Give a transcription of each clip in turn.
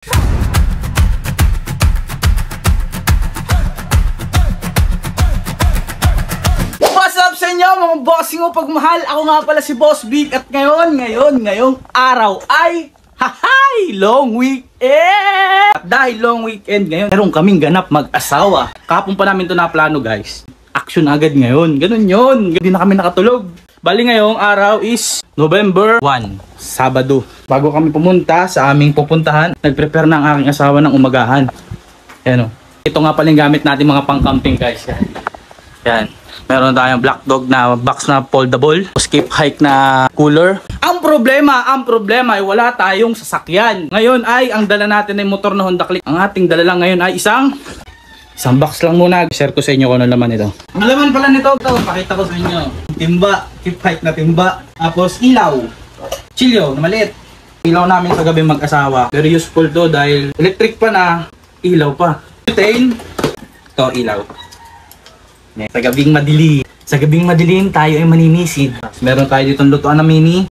What's up sa inyo mga bossing mo pagmahal? Ako nga pala si Boss Big at ngayong araw ay long weekend! At dahil long weekend ngayon, meron kaming ganap mag-asawa. Kahapon pa namin ito naplano guys. Action agad ngayon. Ganun yun. Hindi na kami nakatulog. Bali ngayong araw is November 1, Sabado. Bago kami pumunta sa aming pupuntahan, nag-prepare na ang aking asawa ng umagahan. Ayan o. Ito nga pala yung gamit natin mga pang-camping guys. Yan. Meron tayong black dog na box na foldable. Escape hike na cooler. Ang problema ay wala tayong sasakyan. Ngayon ay ang dala natin ay motor na Honda Click. Ang ating dala lang ngayon ay isang box lang muna. Share ko sa inyo kung ano laman ito. Ang laman pala nito, pakita ko sa inyo. Timba, keep hike na timba. Tapos ilaw. Chilyo na maliit. Ilaw namin sa gabi mag-asawa. Very useful to dahil electric pa na, ilaw pa. Butane. Ito ilaw. Sa gabing madilim tayo ay maninisid. Meron tayo dito lutuan na mini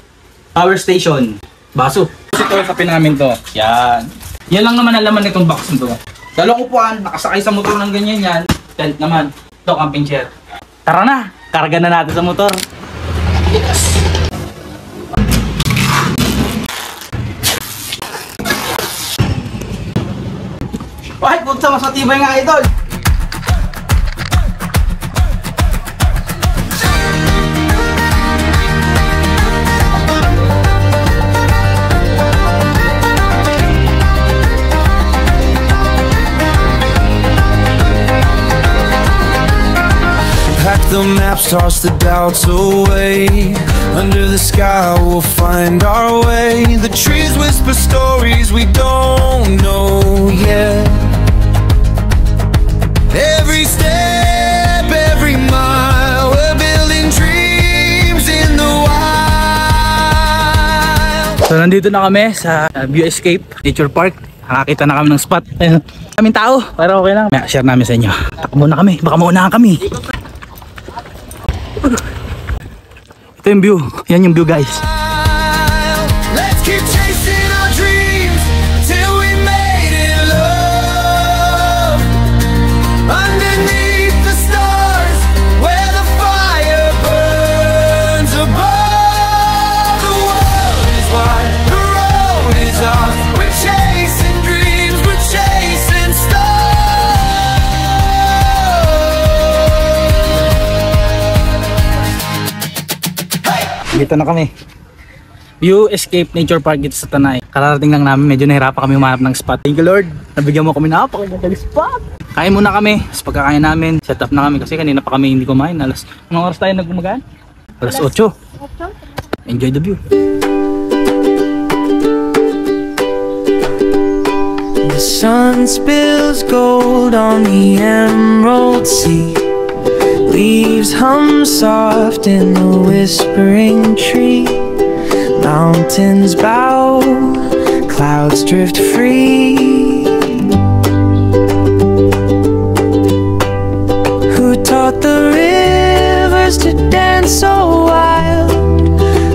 power station. Baso. Ito sa namin to. Yan. Yan lang naman ang laman nitong box nito. Dalawang upuan, nakasakay sa motor ng ganyan yan. Tent naman. Ito, camping chair. Tara na, karga na natin sa motor. Yes. Wahit, punta mas matibay nga idol. Pack the maps, toss the doubts away. Under the sky we'll find our way. The trees whisper stories we don't know yet. Every step, every mile, we're building dreams in the wild. So nandito na kami sa View Escape Nature Park. Nakakita na kami ng spot. Ayun, kaming tao, pero okay lang. May share namin sa inyo. Takbo na kami, baka maunahan kami. Ito yung view. Yan yung view guys. Let's keep chasing our dreams till we made it love. Underneath the stars where the fire burns above. The world is wide, the road is off. We're chasing dreams, we're chasing stars. Dito na kami. View Escape Nature Park dito sa Tanay. Kararating lang namin, medyo nahirapan kami humanap ng spot. Thank you Lord, nabigyan mo kami na napakagandang spot. Kain muna kami, sa pagkakain namin, set up na kami kasi kanina pa kami hindi kumain. Anong oras tayo nagkumagaan? Alas 8. Enjoy the view. The sun spills gold on the emerald sea. Leaves hum soft in the whispering tree. Mountains bow, clouds drift free. Who taught the rivers to dance so wild?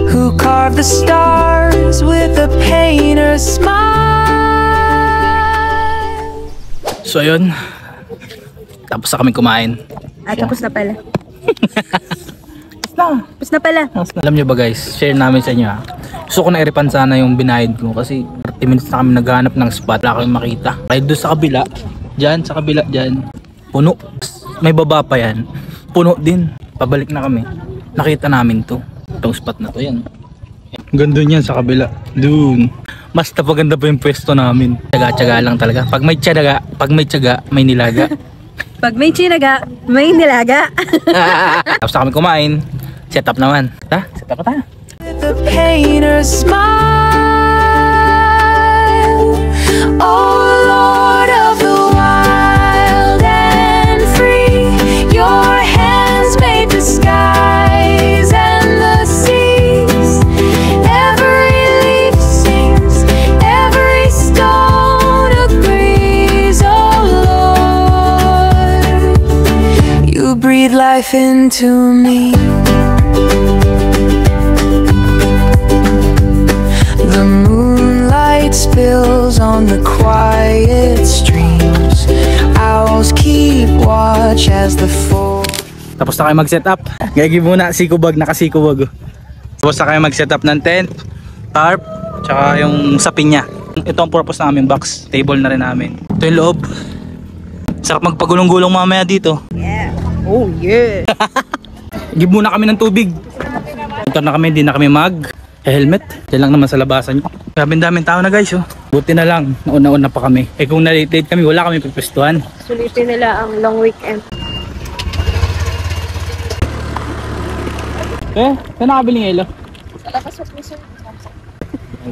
Who carved the stars with a painter's smile? So ayun, tapos na kami kumain. Tapos na pala. Tapos na pala. Alam nyo ba guys, share namin sa inyo ha. Gusto ko na i-refund sana yung binayad ko kasi 30 minutes na kami naghahanap ng spot. Wala kami makita. Kahit doon sa kabila, sa kabila dyan, puno. May baba pa yan. Puno din. Pabalik na kami. Nakita namin to. Itong spot na to yan. Ganda yan sa kabila. Doon. Basta paganda pa yung pwesto namin. Tsaga-tsaga lang talaga. Pag may tsaga, may nilaga. Pag may chinaga, may nilaga. Tapos na kami kumain. Set up naman. Set up na tayo. With a painter's smile. Oh Lord of the wild and free, your hands made the skies and the seas. Every leaf sings, every stone agrees. Oh Lord, you breathe life into me. The moonlight fills on the quiet streams. Owls keep watch as the fall. Tapos na kayo mag-set up. Gagi muna, sikubag, nakasikubag. Tapos na kayo mag-set up ng tent, tarp, tsaka yung sapin niya. Ito ang purpose namin, box. Table na rin namin. Ito yung loob. Sarap magpagulong-gulong mamaya dito. Yeah. Oh yeah. Give muna kami ng tubig. Ito na kami, hindi na kami mag-helmet. Yan lang naman sa labasan nyo. Grabe daming tao na guys, oh. Buti na lang, nauna-una pa kami. Eh kung na-late kami, wala kami pipistuhan. Sulitin nila ang long weekend. Saan nakabili ng elo?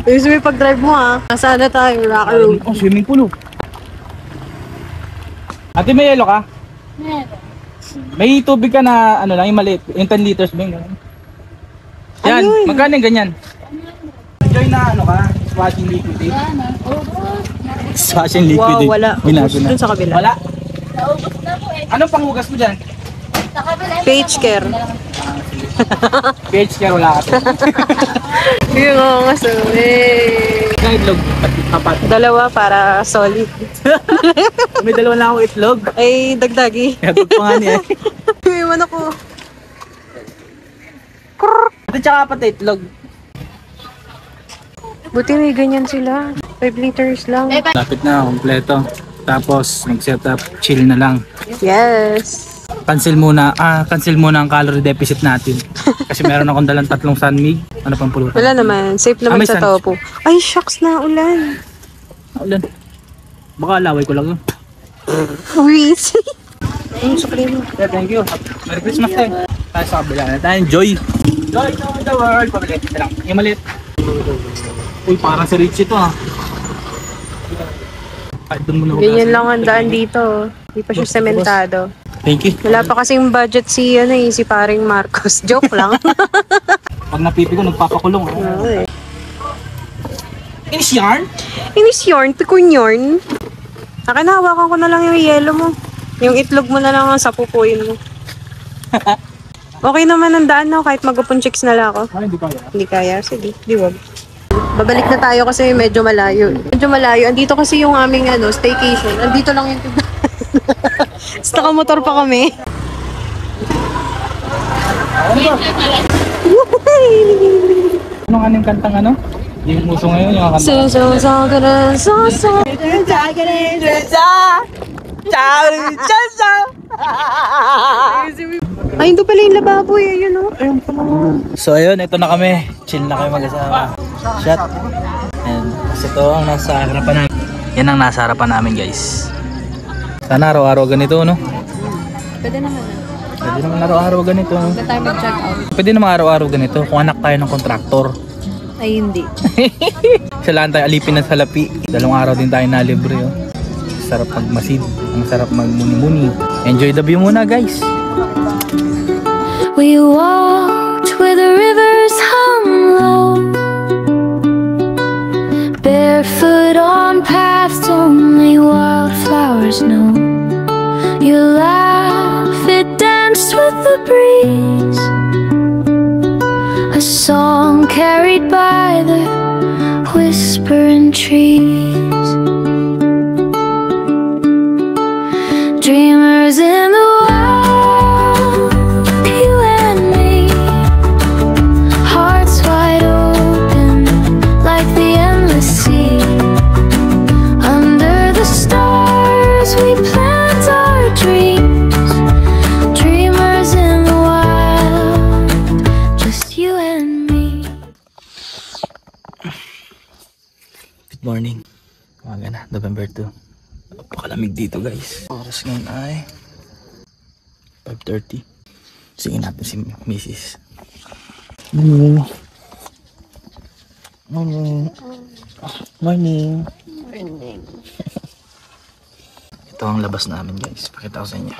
Gusto mo pag-drive mo ha? Nasaan na tayo? Rock road. Oh, swimming pool, oh. Ate, may elo ka? Meron. May tubig ka na, ano lang, yung maliit. Yung 10 liters ba yung ganyan? Yan, Ayun. magkano yung ganyan? Enjoy na, ano ka? Swashing liquid. Ano? Swashing liquid. Wow, wala. Binago na. Dun sa kabila. Wala? Naubos na po eh. Anong panghugas mo dyan? Sa kabila. Page care. PH care, wala ka. Yung nga so, eh. Kaya itlog, papat. Dalawa para solid. May dalawa na akong itlog. Ay, dagdagi. Kaya pa nga niya. Iwan ako. Ito tsaka pati itlog. Buti may ganyan sila. 5 liters lang. Lapit na, kompleto. Tapos, mag-set up, chill na lang. Yes. Cancel muna ang calorie deficit natin. Kasi meron akong dalang 3 sunmig. Ano pang pulutan? Wala naman. Safe naman may sa sun. topo. Ay, shucks na ulan. Ulan. Baka alaway ko lang yun. Wheezy. Ay, sukli mo. Yeah, thank you. Merry Christmas tayo. Tayo sa kabila na tayo. Joy! Joy to the world! Pabili. Ito lang. Yung maliit. Uy, parang sa Rich ito ha. Kahit doon mo na Ganyan lang ang daan dito. Hindi pa siya sementado. Thank you. Wala pa kasing budget si paring Marcos. Joke lang. Pag napipi ko, nagpapakulong. Oo eh. Inis yarn? Inis yarn, pikon yarn. Akin na, hawakan ko na lang yung yelo mo. Yung itlog mo na lang ang sapupuin mo. Okay naman ang daan no, kahit mag-upon chicks na lang ako. Ay, hindi kaya. Hindi kaya, sige, di wag. Babalik na tayo kasi medyo malayo. Medyo malayo. Andito kasi yung aming staycation. Andito lang yung Basta nakamotor pa kami. Anong anong kantang ano? Yung uso ngayon, yung kanta. Ay, ito pala yung lababo eh. Ayun o. Ayun pa naman. So ayun, ito na kami. Chill na kayo mag-asawa. Shot. And kasi ito ang nasa harapan namin. Yan ang nasa harapan namin guys. Sana araw-araw ganito, no? Pwede naman Pwede naman araw-araw ganito. The time of check out. Pwede naman araw-araw ganito kung anak tayo ng kontraktor. Ay, hindi. Salaan tayo alipin ng salapi. 2 araw din tayo na libre, oh. Sarap magmasid. Ang sarap magmuni-muni. Enjoy the view muna, guys. We walked where the rivers hung low, barefoot on paths only wildflowers know. You laugh, it danced with the breeze, a song carried by the whispering trees. Dreamers in the wild, you and me, hearts wide open like the endless sea. Under the stars we plant our dreams, dreamers in the wild, just you and me. Good morning. Umaga na, November 2. Napakalamig dito guys. Oras ngayon ay 5:30. Singin natin si Mrs. Morning. Morning. Morning. Morning. Ito ang labas namin guys. Pakita ko sa inyo.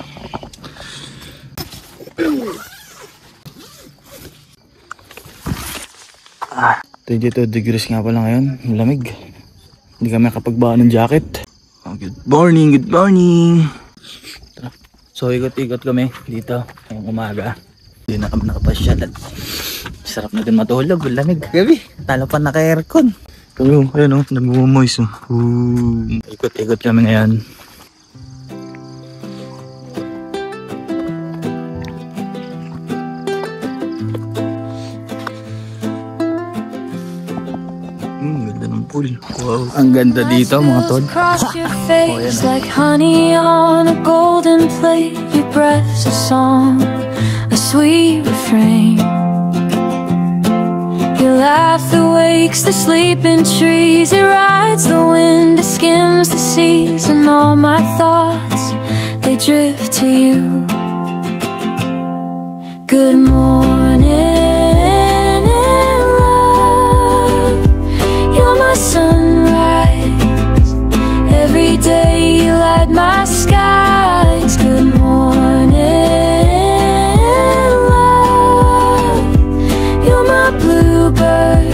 Ah, 22 degrees nga pala ngayon. Malamig. Hindi kami nakapagbaka ng jacket. Oh, good morning, good morning. Tara. So ikot-ikot kami dito ngayong umaga. Hindi na kami nakapasyal at sarap na din matulog. Lamig gabi. Talo pa naka-aircon. Ayun oh, nag-moist oh. Ikot-ikot kami ngayon. Ganda ng pool. Wow. Ang ganda dito mga tol. Across your face like honey on a golden plate. Your breath's a song, a sweet refrain. Your laugh that wakes the sleeping trees. It rides the wind, it skims the seas. And all my thoughts, they drift to you. Good morning, love. You're my sunrise. Every day you light my skies. Good morning, love. You're my bluebird.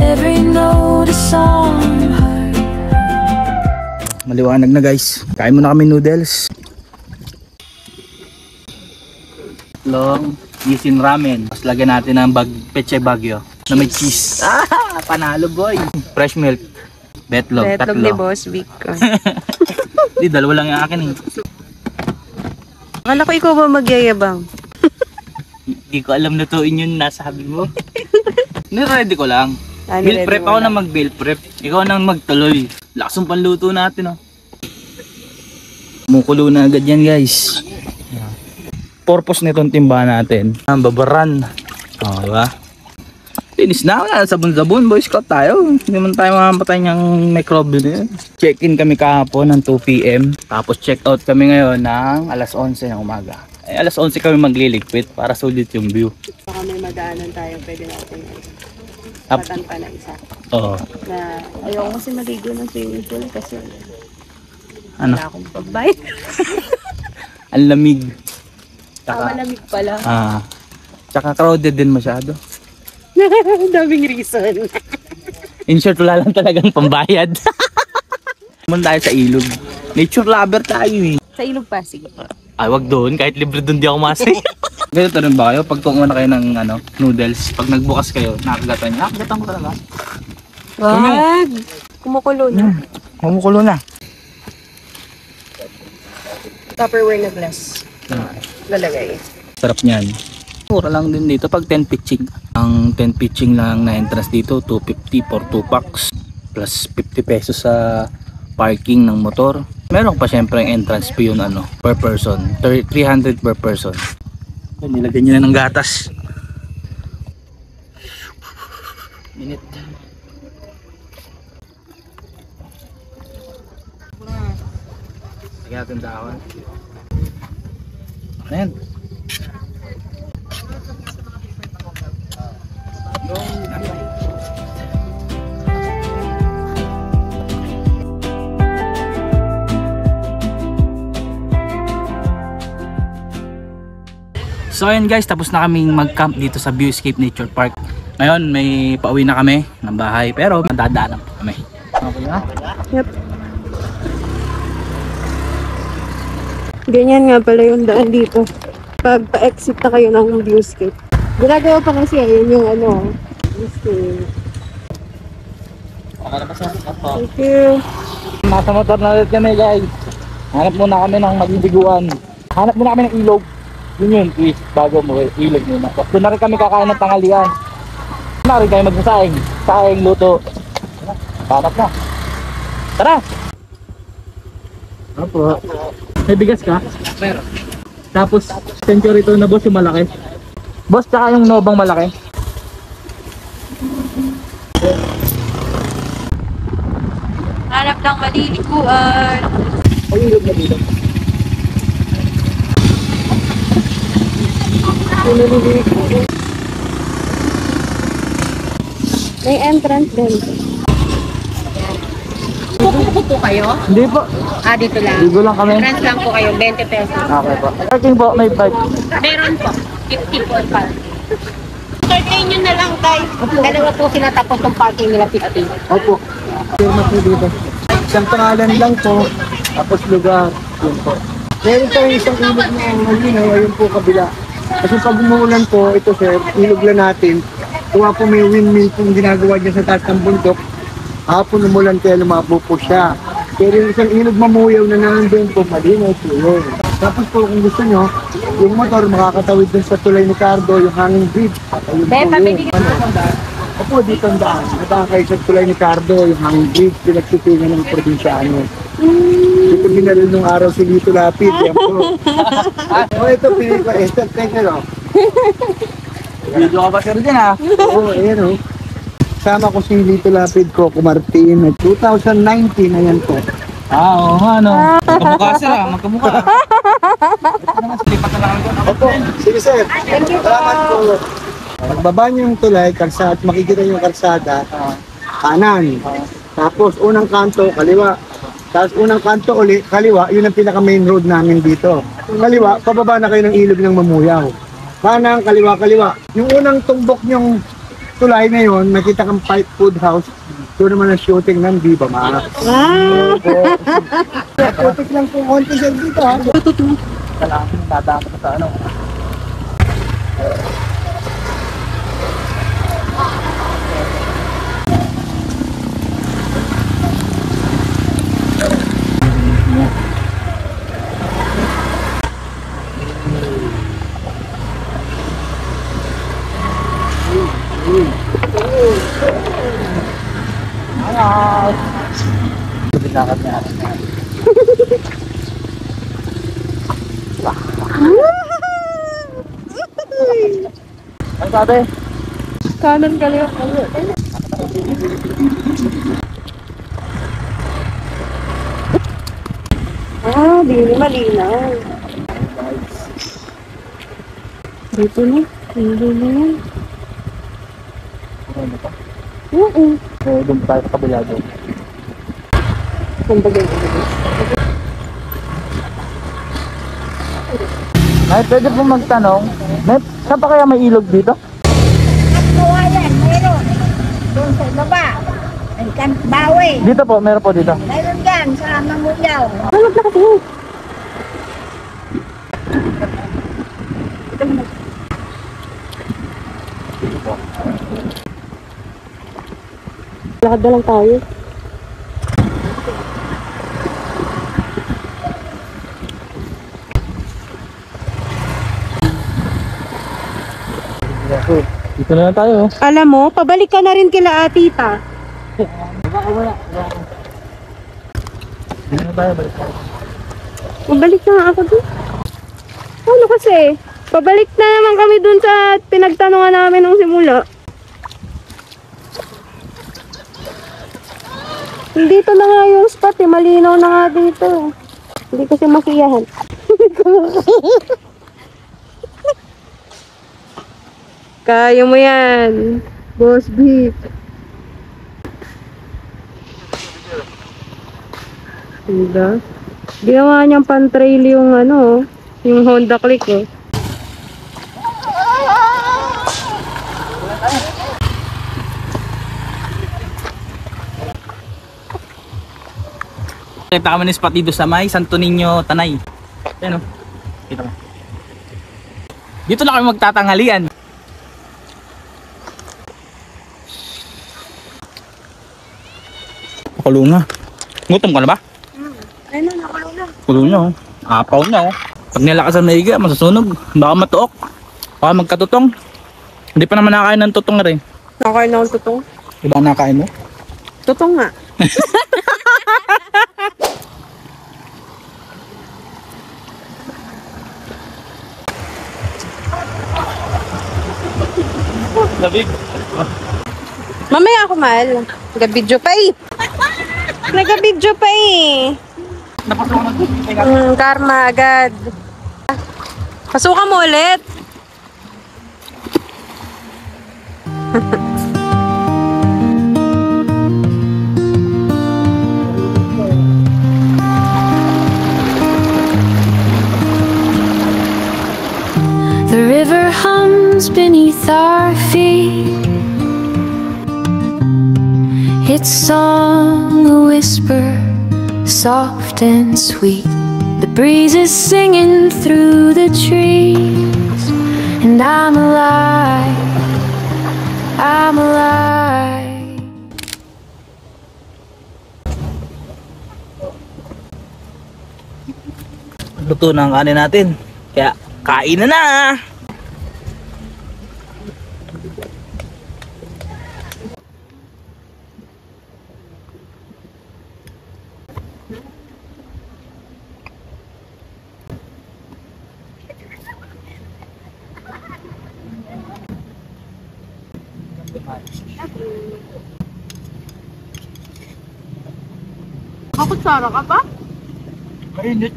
Every note a song heard. Maliwanag na guys. Kain muna kami noodles. Long Nissin ramen. Tapos lagyan natin ng Peche Baguio na may cheese. Panalo boy. Fresh milk. Betlog, Betlog tatlo. ni Boss Vic. Di, dalawa lang yung akin eh. Akala ko ikaw ba magyayabang? Di ko alam lutuin yun nasabi mo. Niready ko lang. Meal Ready prep mo ako lang. na mag-meal prep. Ikaw nang magtuloy. Lakas ng panluto natin oh. Mukulo na agad yan guys. Purpose nitong timba natin. Ang babaran. O, diba? Finish na. Wala, sabon-sabon. Boy Scout tayo. Hindi naman tayo makamatay niyang microbe na yun. Check-in kami kahapon ng 2 PM. Tapos check-out kami ngayon ng alas 11 ng umaga. Ay, alas 11 kami magliligpit para sulit yung view. Baka may madaanan tayo, pwede natin Up. patanpa na isa. Oo. Na ayoko kasi maligo ng swimming pool kasi Ano? wala akong pagbayad. Ang lamig. Tsaka, Malamig pala. tsaka crowded din masyado. Daming reason. In short, wala lang talagang pambayad. Muna tayo sa ilog. Nature lover tayo eh. Sa Ilog Pasig. Ay, wag doon. Kahit libre doon di ako masay. Ganito rin ba kayo? Pag kumuha na kayo ng noodles, pag nagbukas kayo, nakagatan niya. Nakagatan ko talaga. Wag! Kumukulo na. Kumukulo na. Tupperware na glass. Lalagay. Sarap niyan. Mura lang din dito pag 10 pitching. Ang 10 pitching lang na entrance dito, 250 for 2 packs. Plus 50 pesos sa parking ng motor. Meron pa syempre ang entrance fee yun per person. 300 per person. Nilagyan niya na ng gatas. Minute. Lagyan natin dahon. Ayan. So ayun guys, tapos na kaming mag-camp dito sa Viewscape Nature Park. Ngayon may pauwi na kami ng bahay pero madadaanan pa kami. Okay na? Yep. Ganyan nga pala yung daan dito. Pag pa-exit na kayo ng viewscape. Ginagawa pa kasi yun yung viewscape. Okay na pa siya. Thank you. Nasa motor na ulit kami guys. Hanap muna kami ng magbibiguan. Hanap muna kami ng ilog. Yun yun, twist bago mo ilog muna. Doon na rin kami kakain ng tanghalian. Doon na rin kayo magsasaing. Saing, luto. Hanap na. Tara! Opo. May bigas ka? Meron. Tapos, century ito na boss yung malaki. Boss, tsaka yung nobang malaki. Hanap ng malilikuan. Ay, ilog na dito. May entrance din. Pupunta po kayo? Hindi po. Ah, dito lang. Ligo lang kami. Entrance lang po kayo, 20 pesos. Okay po. Parking po, may park. Meron po, 50 po ang parking. Entertain nyo na lang, guys. Dalawa po sila tapos yung parking nila 50. Opo. Firma po dito. Isang pangalan lang po. Tapos lugar. Yun po. Meron tayo isang ilog na malinaw. Ayun po kabila. Kasi pag umuulan po, ito sir, ilog lang natin. Tuwa po may windmill pong ginagawa dyan sa taas ng bundok. Hapon umulan kaya lumabo po siya. Pero yung isang ilog mamuyaw na nandun po, malinaw po yun. Tapos po kung gusto nyo, yung motor makakatawid dun sa tulay ni Cardo, yung hanging bridge. Ayun po yun. Opo, dito ang daan. Nadaan kayo sa tulay ni Cardo, yung hanging bridge, pinagtitingan ng probinsyano. Dito binalil nung araw si Lito Lapid. Yan po. Ito, pinili ko. Thank you, no? Video ka ba sir dyan ha? Oo, ayan o. Sama ko si Lito Lapid, Coco Martin. 2019, ayan po. Oo nga no. Magkamukha sir ha, magkamukha. Opo, sige sir. Salamat po. Pagbaba niyo yung tulay, kalsada, makikita yung kalsada, kanan. Tapos unang kanto, kaliwa. Tapos unang kanto uli, kaliwa, yun ang pinaka main road namin dito. Kaliwa, pababa na kayo ng ilog ng Mamuyaw. Kanang, kaliwa, kaliwa. Yung unang tumbok yung tulay na yun, nakita kang pipe food house. Doon naman ang shooting ng Viva Max. Putik lang po konti sir dito ha. Kailangan dadama ka sa ano. Binakad niya. Ano sabi? Kanan kaliwa. Di malinaw. Dito na. Hindi na yan. Oo. So, doon tayo sa kabila doon. Kumbaga. Ay, pwede po magtanong, saan pa kaya may ilog dito? Kawayan, meron. Doon sa baba. Ay, Bawi. Dito po, meron po dito. Meron dyan sa Mamuyaw. Ano na kasi? Lakad na lang tayo. Dito na lang tayo. Alam mo, pabalik ka na rin kila tita. Dito na tayo, balik tayo. Pabalik na nga ako dun. Ano kasi? Pabalik na naman kami dun sa pinagtanungan namin nung simula. Dito na nga yung spot eh. Malinaw na nga dito. Hindi kasi masiyahan. Kaya mo yan. Boss Beef. Diba? Ginawa niyang pan-trail yung ano, yung Honda Click oh. Kita kami ng spot dito sa may Santo Niño, Tanay. Ayan o. Kita mo. Dito na kami magtatanghalian. Pakulo na. Gutom ka na ba? Ayun na, nakulo na. Pakulo na o. Apaw na o. Pag nilakasan na higa, masusunog. Baka matuok. Baka magkatutong. Hindi pa naman nakain ng tutong na rin. Nakain na akong tutong. Iba ang nakain mo? Tutong nga. Labig. Mamaya ako, mahal. Nagabidyo pa eh. Nagabidyo pa eh. Karma agad. Pasukan mo ulit. The river hums beneath our feet, its song a whisper, soft and sweet. The breeze is singing through the trees, and I'm alive. I'm alive. Luto na ang kanin natin. Kaya kain na na! Makutsara ka pa? Mainit.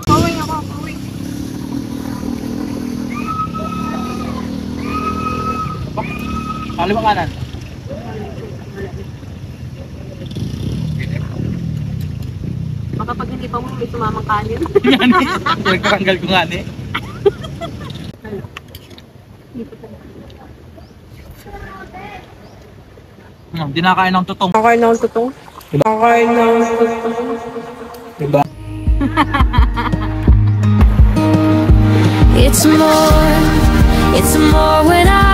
Kaway ako, kaway. Kaliwa kanan. Baka pag hindi pa mo may sumamang kanin. Yan eh. Nagkaranggal ko nga eh. Hindi nakain ng tutong. Kakain na akong tutong. Kakain na akong tutong. Diba? It's more when I